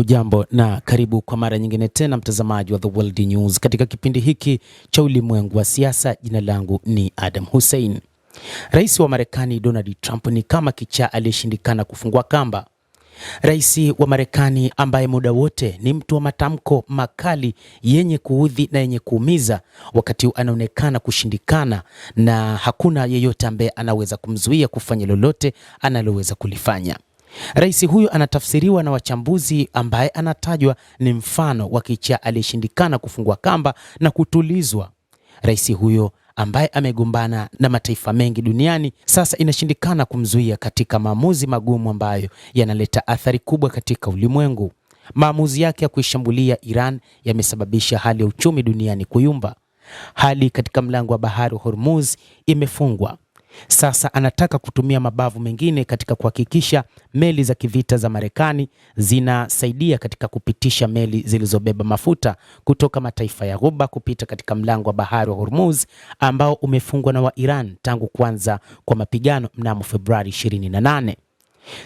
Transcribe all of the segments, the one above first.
Ujambo na karibu kwa mara nyingine tena mtazamaji wa The World News katika kipindi hiki cha ulimwengu wa siasa. Jina langu ni Adam Hussein. Rais wa Marekani Donald Trump ni kama kichaa aliyeshindikana kufungua kamba. Rais wa Marekani ambaye muda wote ni mtu wa matamko makali yenye kuudhi na yenye kuumiza, wakati huu anaonekana kushindikana na hakuna yeyote ambaye anaweza kumzuia kufanya lolote analoweza kulifanya. Rais huyo anatafsiriwa na wachambuzi ambaye anatajwa ni mfano wa kichaa aliyeshindikana kufungua kamba na kutulizwa. Rais huyo ambaye amegombana na mataifa mengi duniani sasa inashindikana kumzuia katika maamuzi magumu ambayo yanaleta athari kubwa katika ulimwengu. Maamuzi yake ya kuishambulia Iran yamesababisha hali ya uchumi duniani kuyumba. Hali katika mlango wa bahari wa Hormuz imefungwa. Sasa anataka kutumia mabavu mengine katika kuhakikisha meli za kivita za Marekani zinasaidia katika kupitisha meli zilizobeba mafuta kutoka mataifa ya Ghuba kupita katika mlango wa bahari wa Hormuz ambao umefungwa na wa Iran tangu kuanza kwa mapigano mnamo Februari 28.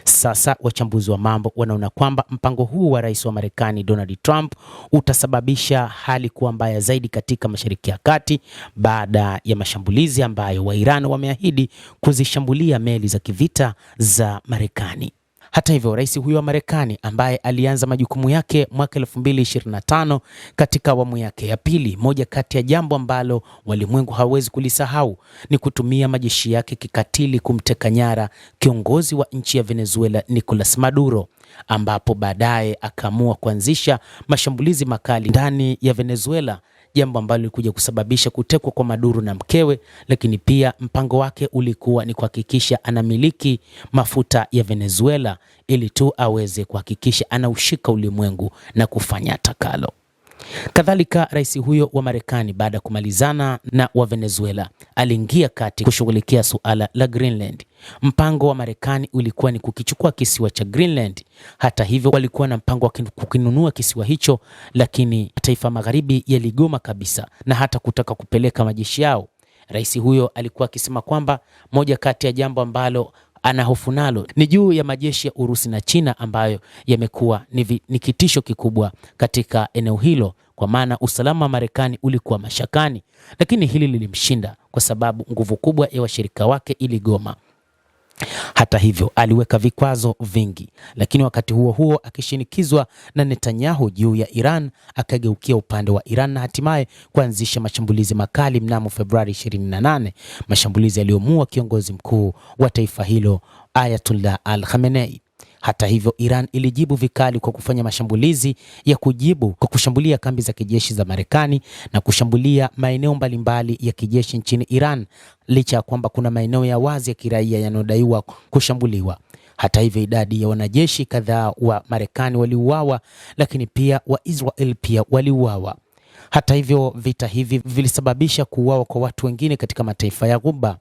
Sasa wachambuzi wa mambo wanaona kwamba mpango huu wa rais wa Marekani Donald Trump utasababisha hali kuwa mbaya zaidi katika Mashariki ya Kati baada ya mashambulizi ambayo wa Iran wameahidi kuzishambulia meli za kivita za Marekani. Hata hivyo, rais huyo wa Marekani ambaye alianza majukumu yake mwaka 2025 katika awamu yake ya pili, moja kati ya jambo ambalo walimwengu hawezi kulisahau ni kutumia majeshi yake kikatili kumteka nyara kiongozi wa nchi ya Venezuela Nicolas Maduro, ambapo baadaye akaamua kuanzisha mashambulizi makali ndani ya Venezuela, jambo ambalo lilikuja kusababisha kutekwa kwa Maduro na mkewe, lakini pia mpango wake ulikuwa ni kuhakikisha anamiliki mafuta ya Venezuela ili tu aweze kuhakikisha anaushika ulimwengu na kufanya atakalo. Kadhalika, rais huyo wa Marekani baada ya kumalizana na wa Venezuela aliingia kati kushughulikia suala la Greenland. Mpango wa Marekani ulikuwa ni kukichukua kisiwa cha Greenland. Hata hivyo, walikuwa na mpango wa kukinunua kisiwa hicho, lakini mataifa magharibi yaligoma kabisa na hata kutaka kupeleka majeshi yao. Rais huyo alikuwa akisema kwamba moja kati ya jambo ambalo ana hofu nalo ni juu ya majeshi ya Urusi na China ambayo yamekuwa ni kitisho kikubwa katika eneo hilo, kwa maana usalama wa Marekani ulikuwa mashakani, lakini hili lilimshinda kwa sababu nguvu kubwa ya washirika wake iligoma. Hata hivyo, aliweka vikwazo vingi, lakini wakati huo huo akishinikizwa na Netanyahu juu ya Iran, akageukia upande wa Iran na hatimaye kuanzisha mashambulizi makali mnamo Februari 28, mashambulizi yaliyomuua kiongozi mkuu wa taifa hilo Ayatollah Al-Khamenei. Hata hivyo, Iran ilijibu vikali kwa kufanya mashambulizi ya kujibu kwa kushambulia kambi za kijeshi za Marekani na kushambulia maeneo mbalimbali ya kijeshi nchini Iran, licha ya kwamba kuna maeneo ya wazi ya kiraia yanayodaiwa kushambuliwa. Hata hivyo, idadi ya wanajeshi kadhaa wa Marekani waliuawa, lakini pia wa Israel pia waliuawa. Hata hivyo, vita hivi vilisababisha kuuawa kwa watu wengine katika mataifa ya Ghuba.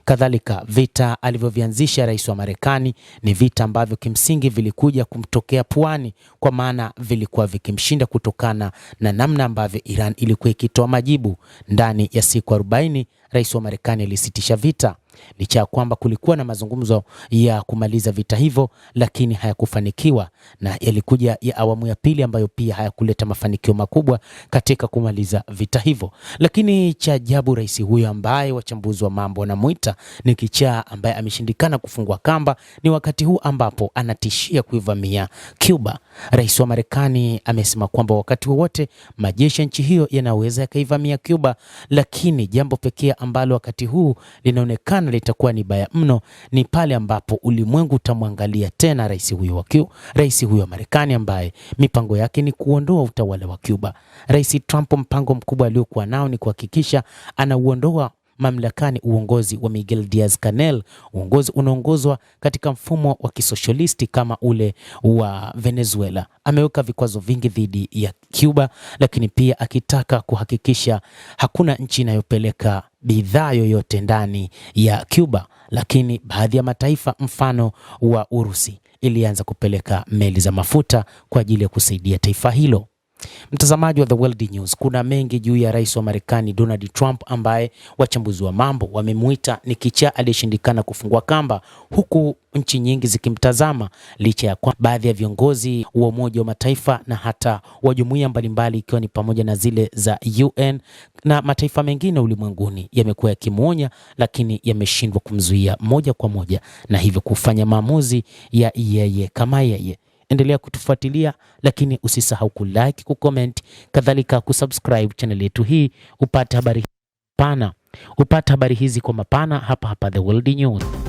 Kadhalika, vita alivyovianzisha rais wa Marekani ni vita ambavyo kimsingi vilikuja kumtokea puani, kwa maana vilikuwa vikimshinda kutokana na namna ambavyo Iran ilikuwa ikitoa majibu. Ndani ya siku 40 rais wa Marekani alisitisha vita, licha ya kwamba kulikuwa na mazungumzo ya kumaliza vita hivyo, lakini hayakufanikiwa, na yalikuja ya awamu ya pili ambayo pia hayakuleta mafanikio makubwa katika kumaliza vita hivyo. Lakini cha ajabu, rais huyo ambaye wachambuzi wa mambo wanamuita ni kichaa ambaye ameshindikana kufungua kamba, ni wakati huu ambapo anatishia kuivamia Cuba. Rais wa Marekani amesema kwamba wakati wowote majeshi ya nchi hiyo yanaweza yakaivamia Cuba, lakini jambo pekee ambalo wakati huu linaonekana litakuwa ni baya mno ni pale ambapo ulimwengu utamwangalia tena rais huyo wa Marekani ambaye mipango yake ni kuondoa utawala wa Cuba. Rais Trump, mpango mkubwa aliokuwa nao ni kuhakikisha anauondoa mamlakani uongozi wa Miguel Diaz-Canel, uongozi unaongozwa katika mfumo wa kisoshalisti kama ule wa Venezuela. Ameweka vikwazo vingi dhidi ya Cuba, lakini pia akitaka kuhakikisha hakuna nchi inayopeleka bidhaa yoyote ndani ya Cuba, lakini baadhi ya mataifa mfano wa Urusi ilianza kupeleka meli za mafuta kwa ajili ya kusaidia taifa hilo. Mtazamaji wa The World News, kuna mengi juu ya rais wa Marekani Donald Trump ambaye wachambuzi wa mambo wamemuita ni kichaa aliyeshindikana kufungua kamba, huku nchi nyingi zikimtazama, licha ya kwa baadhi ya viongozi wa Umoja wa Mataifa na hata wa jumuiya mbalimbali ikiwa ni pamoja na zile za UN na mataifa mengine ulimwenguni yamekuwa yakimuonya, lakini yameshindwa kumzuia moja kwa moja na hivyo kufanya maamuzi ya yeye kama yeye. Endelea kutufuatilia, lakini usisahau kulike, kucomment, kadhalika kusubscribe channel yetu hii upate habari hizi kwa mapana hapa The World News.